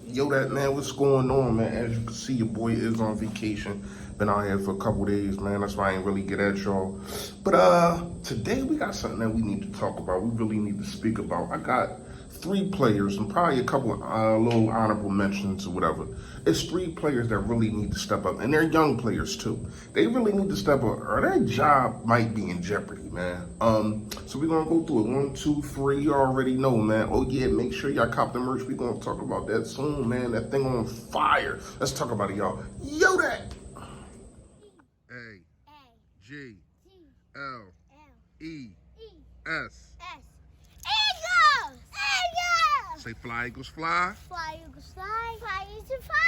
Yo, that man, what's going on, man? As you can see, your boy is on vacation. Been out here for a couple days, man. That's why I ain't really get at y'all. But today we got something that we need to talk about. We really need to speak about. I got three players and probably a couple little honorable mentions or whatever. It's three players that really need to step up, and they're young players too. They really need to step up, or their job might be in jeopardy, man. So we're gonna go through it. 1, 2, 3. You already know, man. Oh yeah, make sure y'all cop the merch. We're gonna talk about that soon, man. That thing on fire. Let's talk about it, y'all. Yo, that. A G L E S. Eagles! Eagles! Say fly, Eagles, fly. Fly, Eagles, fly. Fly, Eagles, fly.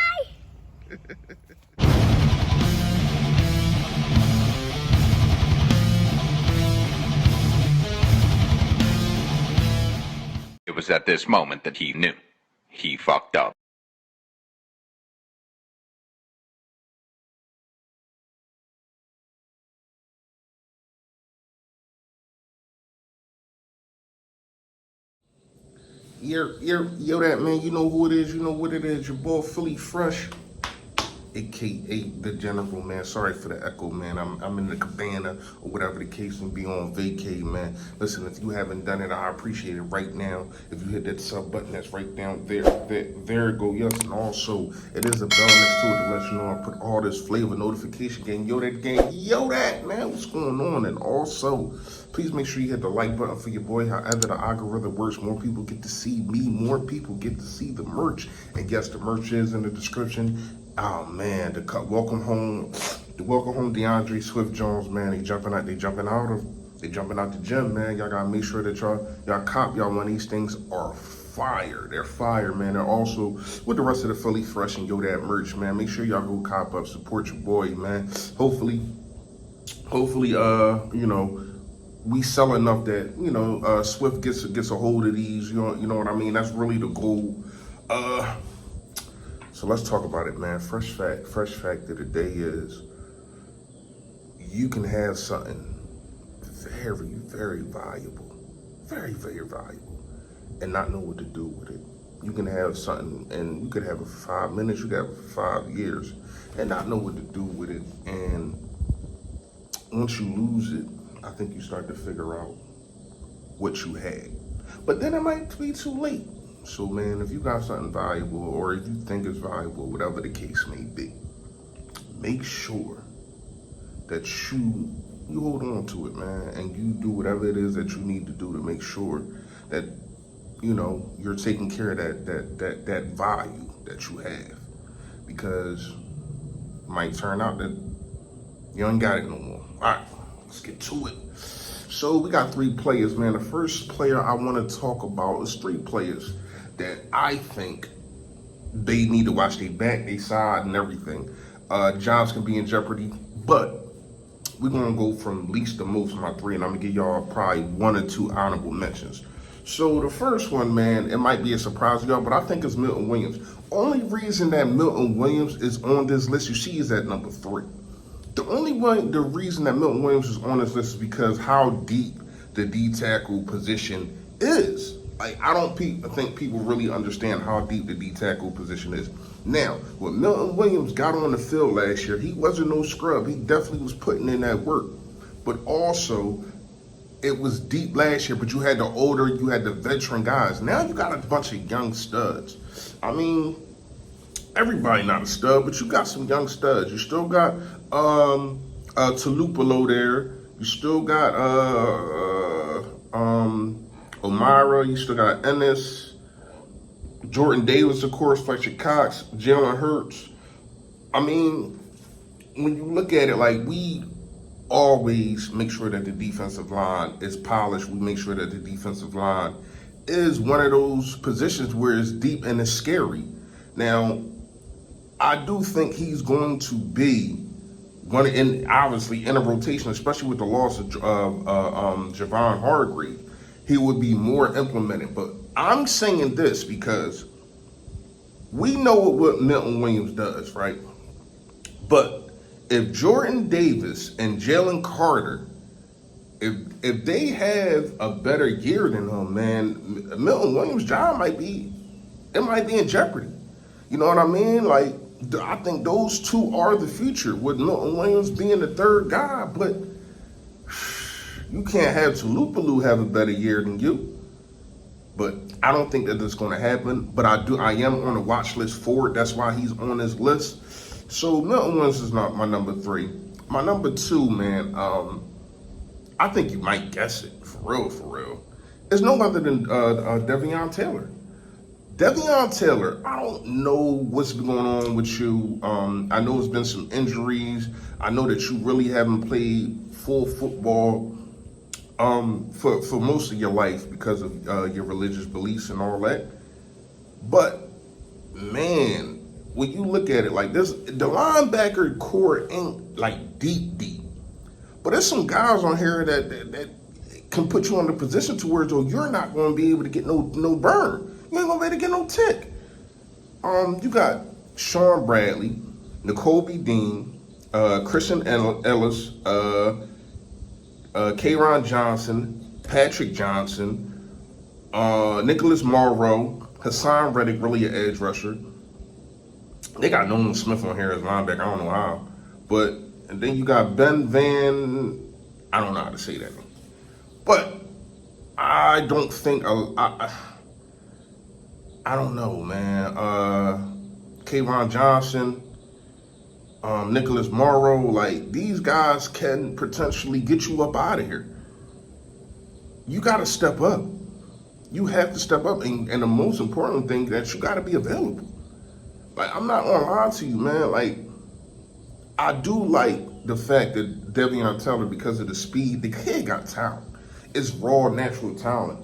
It was at this moment that he knew. He fucked up. Yo, that man, you know who it is, you know what it is. Your boy Philly Fresh, aka the General, man. Sorry for the echo, man. I'm in the cabana or whatever the case may be, on vacay, man. Listen, if you haven't done it, I appreciate it right now. If you hit that sub button that's right down there, there it go. Yes, and also it is a bell next to it to let you know I put all this flavor notification gang. Yo, that man, what's going on? And also, please make sure you hit the like button for your boy. However the algorithm works, more people get to see me, more people get to see the merch. And yes, the merch is in the description. Oh man, the welcome home DeAndre Swift Jones, man. They jumping out the gym, man. Y'all gotta make sure that y'all cop y'all when these things are fire. They're fire, man. They're also with the rest of the Philly Fresh and Yo That merch, man. Make sure y'all go cop up, support your boy, man. Hopefully, you know, we sell enough that, you know, Swift gets a hold of these. You know what I mean? That's really the goal. So let's talk about it, man. Fresh fact of the day is you can have something very, very valuable, very valuable, and not know what to do with it. You can have something, and you could have it for 5 minutes, you could have it for 5 years, and not know what to do with it. And once you lose it, I think you start to figure out what you had. But then it might be too late. So, man, if you got something valuable, or if you think it's valuable, whatever the case may be, make sure that you hold on to it, man, and you do whatever it is that you need to do to make sure that, you know, you're taking care of that value that you have, because it might turn out that you ain't got it no more. All right, let's get to it. So we got three players, man. The first player I want to talk about is three players that I think they need to watch their back, their side, and everything. Jobs can be in jeopardy, but we're gonna go from least to most of my three, and I'm gonna give y'all probably 1 or 2 honorable mentions. So the first one, man, it might be a surprise to y'all, but I think it's Milton Williams. Only reason that Milton Williams is on this list, you see, is at number 3. The reason that Milton Williams is on this list is because how deep the D tackle position is. Like, I don't think people really understand how deep the D tackle position is. Now, when Milton Williams got on the field last year, he wasn't no scrub. He definitely was putting in that work. But also, it was deep last year, but you had the veteran guys. Now you got a bunch of young studs. I mean, everybody not a stud, but you got some young studs. You still got Tupelo there. You still got O'Mara. You still got Ennis, Jordan Davis, of course, Fletcher Cox, Jalen Hurts. I mean, when you look at it, like, we always make sure that the defensive line is polished. We make sure that the defensive line is one of those positions where it's deep and it's scary. Now, I do think he's going to be obviously in a rotation, especially with the loss of Javon Hargrave. He would be more implemented. But I'm saying this because we know what Milton Williams does, right? But if Jordan Davis and Jalen Carter, if they have a better year than him, man, Milton Williams' job might be in jeopardy. You know what I mean? Like, I think those two are the future, with Milton Williams being the third guy, but you can't have Tulupalu have a better year than you. But I don't think that that's going to happen. But I am on the watch list for it. That's why he's on this list. So Milton Williams is not my number 3. My number 2, man, I think you might guess it, for real. It's no other than Devion Taylor. Devion Taylor, I don't know what's been going on with you. I know there's been some injuries. I know that you really haven't played full football for most of your life because of your religious beliefs and all that. But man, when you look at it like this, the linebacker core ain't like deep. But there's some guys on here that can put you in a position to where though you're not going to be able to get no burn. You ain't going to be able to get no tick. You got Sean Bradley, N'Kobe Dean, Christian Ellis, K'Ron Johnson, Patrick Johnson, Nicholas Morrow, Hassan Reddick, really an edge rusher. They got Nolan Smith on here as linebacker. I don't know how. But, and then you got Ben Van, I don't know how to say that name. But I don't think, I don't know, man. K'Ron Johnson, Nicholas Morrow, like, these guys can potentially get you up out of here. You got to step up. You have to step up. And the most important thing, that you got to be available. Like, I'm not going to lie to you, man. Like, I do like the fact that Devion Taylor, because of the speed, the kid got talent. It's raw, natural talent.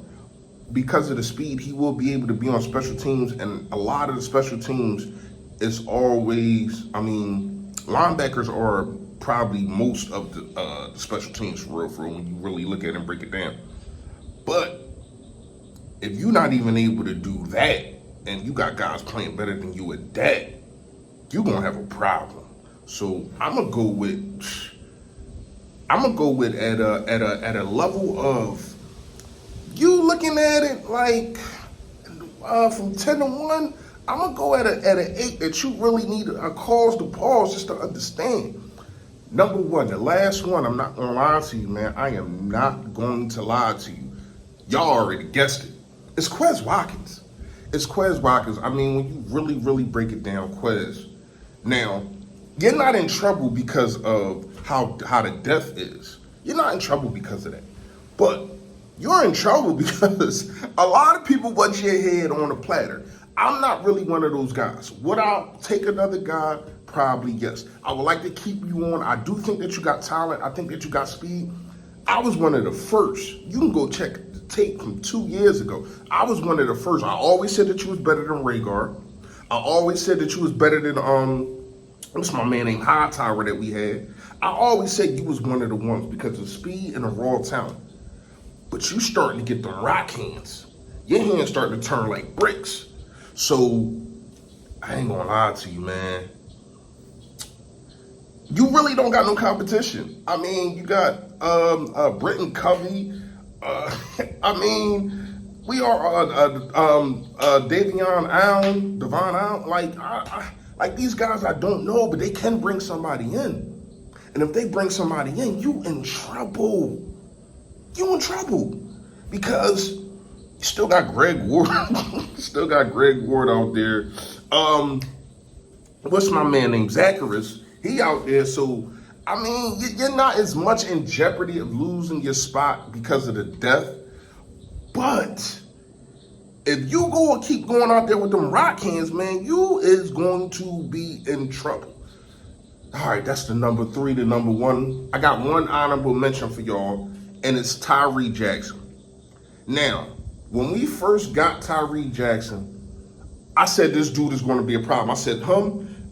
Because of the speed, he will be able to be on special teams. And a lot of the special teams is always, I mean, linebackers are probably most of the special teams for real when you really look at it and break it down. But if you're not even able to do that, and you got guys playing better than you at that, you're gonna have a problem. So I'm gonna go with at a level of, you looking at it like from 10 to 1. I'm gonna go at an 8 that you really need a cause to pause just to understand. Number 1, the last one, I'm not gonna lie to you, man. I am not going to lie to you. Y'all already guessed it. It's Quez Watkins. It's Quez Watkins. I mean, when you really break it down, Quez. Now, you're not in trouble because of how the death is. You're not in trouble because of that. But you're in trouble because a lot of people want your head on a platter. I'm not really one of those guys. Would I take another guy? Probably yes. I would like to keep you on. I do think that you got talent. I think that you got speed. I was one of the first. You can go check the tape from 2 years ago. I was one of the first. I always said that you was better than Rhaegar. I always said that you was better than what's my man named Hightower that we had. I always said you was one of the ones because of speed and the raw talent. But you starting to get them rock hands. Your hands starting to turn like bricks. So I ain't gonna lie to you, man. You really don't got no competition. I mean, you got Britton Covey. I mean, we are Devon Allen. Like these guys I don't know, but they can bring somebody in. And if they bring somebody in, you in trouble. You in trouble. Because you still got Greg Ward. Still got Greg Ward out there. What's my man named Zacharias? He out there, so I mean, you're not as much in jeopardy of losing your spot because of the death. But if you go and keep going out there with them rock hands, man, you is going to be in trouble. All right, that's the number 3. The number 1. I got one honorable mention for y'all, and it's Tyree Jackson. Now, when we first got Tyree Jackson, I said this dude is going to be a problem. I said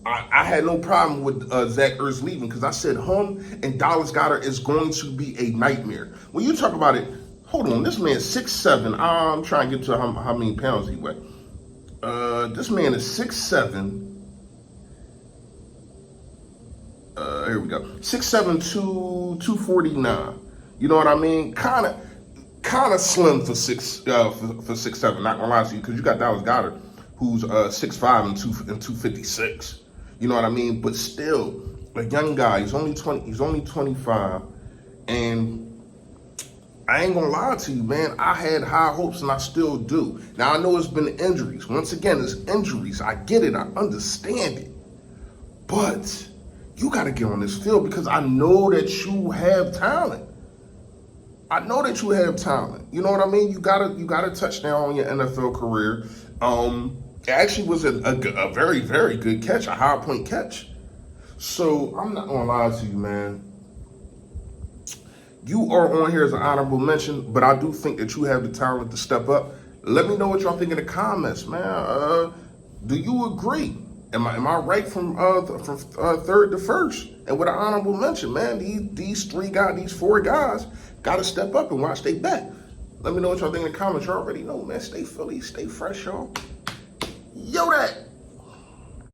I had no problem with Zach Ertz leaving because I said and Dallas Goedert is going to be a nightmare. When you talk about it, hold on, this man's 6'7". I'm trying to get to how many pounds he weighed. This man is 6'7". Here we go. 6'7", 249. You know what I mean? Kind of slim for 6'7". Not gonna lie to you, because you got Dallas Goedert, who's 6'5" and 256. You know what I mean? But still, a young guy. He's only 20. He's only 25, and I ain't gonna lie to you, man. I had high hopes, and I still do. Now I know it's been injuries. Once again, it's injuries. I get it. I understand it. But you got to get on this field because I know that you have talent. I know that you have talent. You know what I mean? You got a touchdown on your NFL career. It actually was a very, very good catch, a high point catch. So I'm not gonna lie to you, man. You are on here as an honorable mention, but I do think that you have the talent to step up. Let me know what y'all think in the comments, man. Do you agree? Am I right from third to first? And with an honorable mention, man, these four guys got to step up and watch they back. Let me know what y'all think in the comments. You already know, man. Stay Philly, stay fresh, y'all. Yo, that.